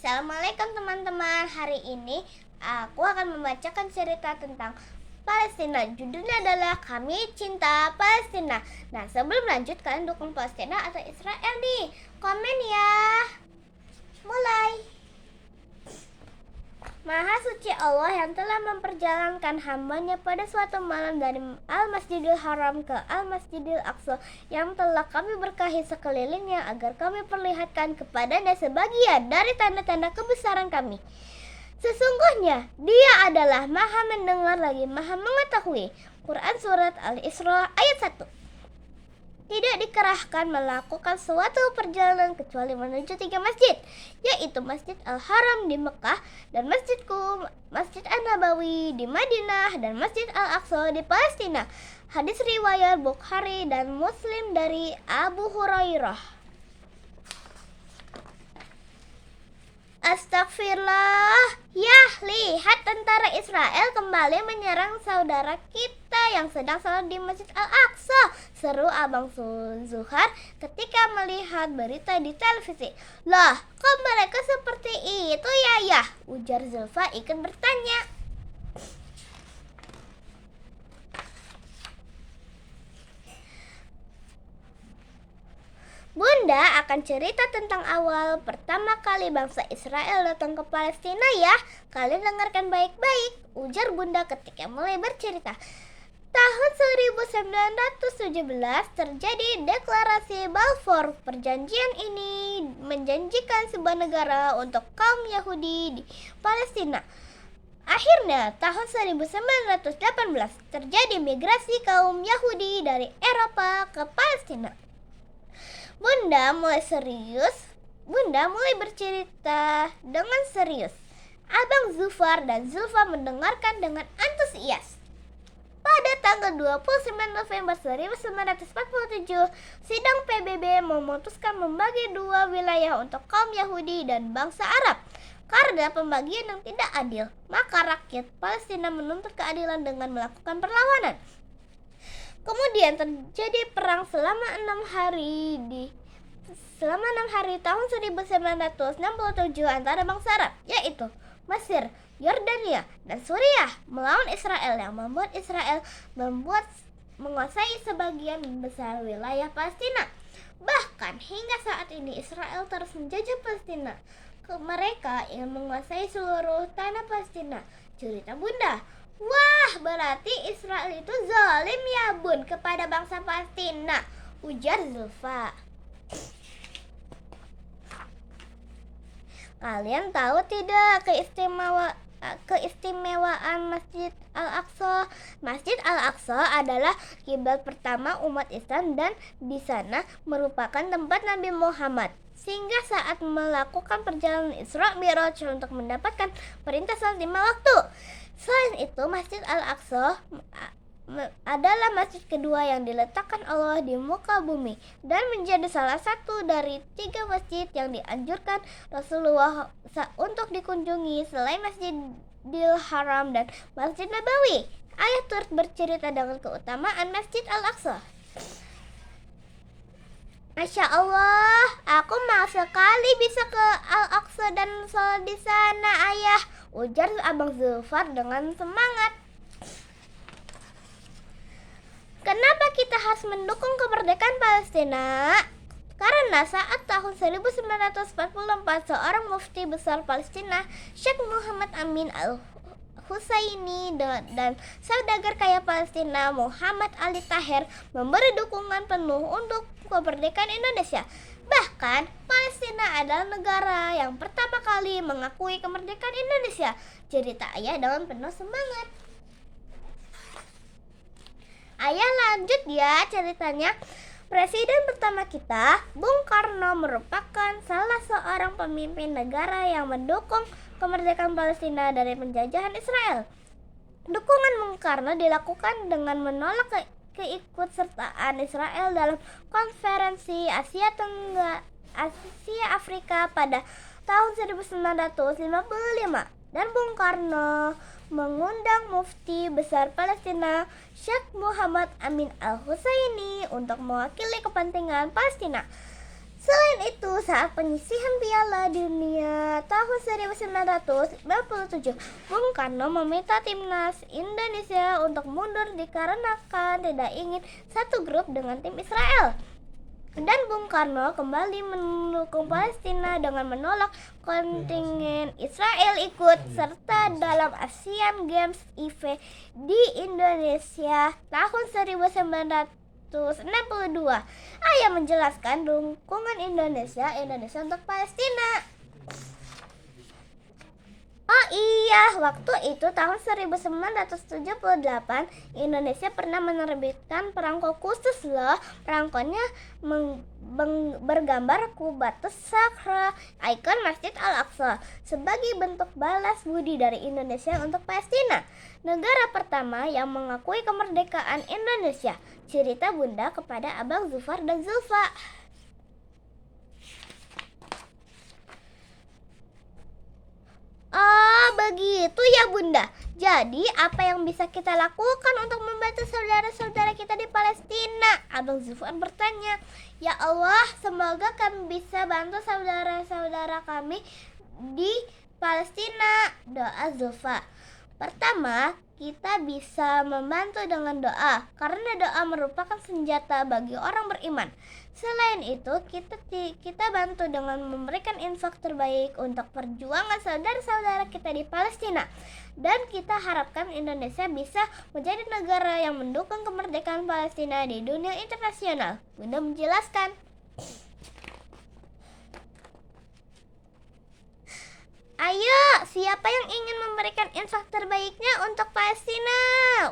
Assalamualaikum teman-teman. Hari ini aku akan membacakan cerita tentang Palestina. Judulnya adalah Kami Cinta Palestina. Nah, sebelum lanjut, kalian dukung Palestina atau Israel nih? Komen ya. Mulai. Maha suci Allah yang telah memperjalankan hambanya pada suatu malam dari Al-Masjidil Haram ke Al-Masjidil Aqsa yang telah kami berkahi sekelilingnya agar kami perlihatkan kepadanya sebagian dari tanda-tanda kebesaran kami. Sesungguhnya dia adalah Maha mendengar lagi Maha mengetahui. Quran Surat Al-Isra ayat 1. Tidak dikerahkan melakukan suatu perjalanan kecuali menuju 3 masjid, yaitu Masjid Al-Haram di Mekah dan Masjid An-Nabawi di Madinah dan Masjid Al-Aqsa di Palestina. Hadis riwayat Bukhari dan Muslim dari Abu Hurairah. Astagfirullah. Yah, lihat tentara Israel kembali menyerang saudara kita yang sedang salat di Masjid Al-Aqsa, seru Abang Zuhar ketika melihat berita di televisi. Lah, kok mereka seperti itu ya? Ujar Zulfa ikut bertanya. Bunda akan cerita tentang awal pertama kali bangsa Israel datang ke Palestina ya. Kalian dengarkan baik-baik, ujar Bunda ketika mulai bercerita. Tahun 1917 terjadi deklarasi Balfour. Perjanjian ini menjanjikan sebuah negara untuk kaum Yahudi di Palestina. Akhirnya, tahun 1918 terjadi migrasi kaum Yahudi dari Eropa ke Palestina. Bunda mulai bercerita dengan serius. Abang Zufar dan Zulfa mendengarkan dengan antusias. Pada tanggal 29 November 1947, sidang PBB memutuskan membagi dua wilayah untuk kaum Yahudi dan bangsa Arab. Karena pembagian yang tidak adil, maka rakyat Palestina menuntut keadilan dengan melakukan perlawanan. Kemudian terjadi perang selama 6 hari tahun 1967 antara bangsa Arab, yaitu Mesir, Yordania, dan Suriah melawan Israel yang membuat Israel menguasai sebagian besar wilayah Palestina. Bahkan hingga saat ini Israel terus menjajah Palestina. Mereka ingin menguasai seluruh tanah Palestina. Cerita Bunda. Wah, berarti Israel itu zalim ya Bun kepada bangsa Palestina, ujar Zulfa. Kalian tahu tidak keistimewaan Masjid Al-Aqsa? Masjid Al-Aqsa adalah kiblat pertama umat Islam dan di sana merupakan tempat Nabi Muhammad sehingga saat melakukan perjalanan Isra Mi'raj untuk mendapatkan perintah salat 5 waktu. Selain itu, Masjid Al-Aqsa adalah masjid kedua yang diletakkan Allah di muka bumi dan menjadi salah satu dari 3 masjid yang dianjurkan Rasulullah untuk dikunjungi selain Masjidil Haram dan Masjid Nabawi. Ayat turut bercerita dengan keutamaan Masjid Al-Aqsa. Masya Allah, aku mau sekali bisa ke Al-Aqsa dan sholat di sana, Ayah, ujar Abang Zulfar dengan semangat. Kenapa kita harus mendukung kemerdekaan Palestina? Karena saat tahun 1944 seorang mufti besar Palestina, Syekh Muhammad Amin Al-Husaini dan saudagar kaya Palestina Muhammad Ali Taher memberi dukungan penuh untuk kemerdekaan Indonesia. Bahkan Palestina adalah negara yang pertama kali mengakui kemerdekaan Indonesia. Cerita Ayah dengan penuh semangat. Ayah lanjut ya ceritanya. Presiden pertama kita, Bung Karno, merupakan salah seorang pemimpin negara yang mendukung kemerdekaan Palestina dari penjajahan Israel. Dukungan Bung Karno dilakukan dengan menolak keikutsertaan Israel dalam konferensi Asia Afrika pada tahun 1955 dan Bung Karno mengundang Mufti Besar Palestina Syekh Muhammad Amin Al-Husaini untuk mewakili kepentingan Palestina. Selain itu, saat penyisihan Piala Dunia tahun tahun 1997, Bung Karno meminta timnas Indonesia untuk mundur dikarenakan tidak ingin satu grup dengan tim Israel. Dan Bung Karno kembali mendukung Palestina dengan menolak kontingen Israel ikut serta dalam Asian Games IV di Indonesia tahun 1962. Ayah menjelaskan dukungan Indonesia untuk Palestina. Oh iya, waktu itu tahun 1978 Indonesia pernah menerbitkan perangko khusus loh. Perangkonya bergambar Qubatus Sakhra, ikon Masjid Al-Aqsa, sebagai bentuk balas budi dari Indonesia untuk Palestina, negara pertama yang mengakui kemerdekaan Indonesia. Cerita Bunda kepada Abang Zufar dan Zulfa. Oh, begitu ya Bunda. Jadi, apa yang bisa kita lakukan untuk membantu saudara-saudara kita di Palestina? Abang Zufar bertanya. Ya Allah, semoga kami bisa bantu saudara-saudara kami di Palestina. Doa Zulfa. Pertama, kita bisa membantu dengan doa, karena doa merupakan senjata bagi orang beriman. Selain itu, kita bantu dengan memberikan infak terbaik untuk perjuangan saudara-saudara kita di Palestina. Dan kita harapkan Indonesia bisa menjadi negara yang mendukung kemerdekaan Palestina di dunia internasional. Bunda menjelaskan. Ayo, siapa yang ingin memberikan infak terbaiknya untuk Palestina?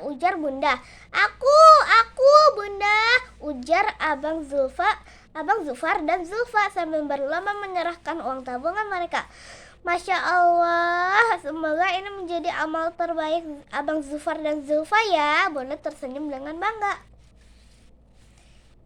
Ujar Bunda. Aku Bunda, ujar Abang Zufar dan Zulfa sambil berlomba menyerahkan uang tabungan mereka. Masya Allah, semoga ini menjadi amal terbaik Abang Zufar dan Zulfa ya. Bunda tersenyum dengan bangga.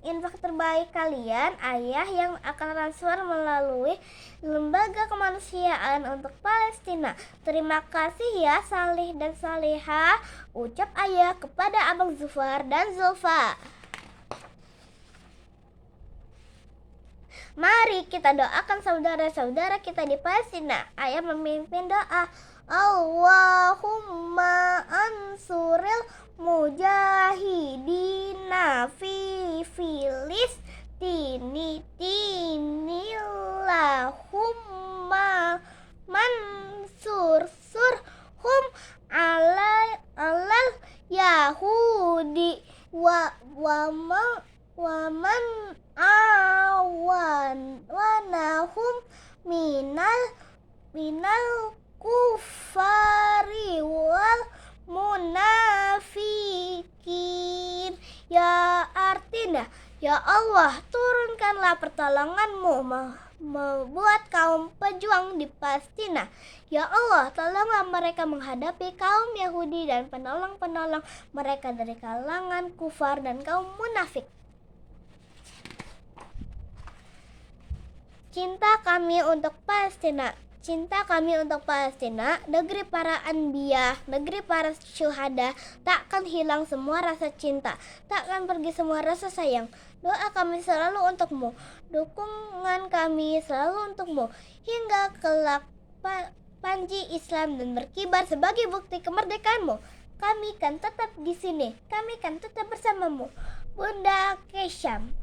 Infak terbaik kalian, Ayah yang akan transfer melalui Lembaga Kemanusiaan untuk Palestina. Terima kasih ya Salih dan Salihah, ucap Ayah kepada Abang Zufar dan Zulfa. Mari kita doakan saudara-saudara kita di Palestina. Ayah memimpin doa. Allahumma ansuril mujahidina fi Filistini, mansurhum alal Yahudi wa man awanahum minal kufari wal munafikin. Ya artinya, ya Allah, turunkanlah pertolonganmu membuat kaum pejuang di Palestina. Ya Allah, tolonglah mereka menghadapi kaum Yahudi dan penolong-penolong mereka dari kalangan kufar dan kaum munafik. Cinta kami untuk Palestina. Cinta kami untuk Palestina, negeri para anbiya, negeri para syuhada, takkan hilang semua rasa cinta, takkan pergi semua rasa sayang. Doa kami selalu untukmu, dukungan kami selalu untukmu, hingga kelak panji Islam dan berkibar sebagai bukti kemerdekaanmu. Kami kan tetap di sini, kami kan tetap bersamamu. Bunda Kesham.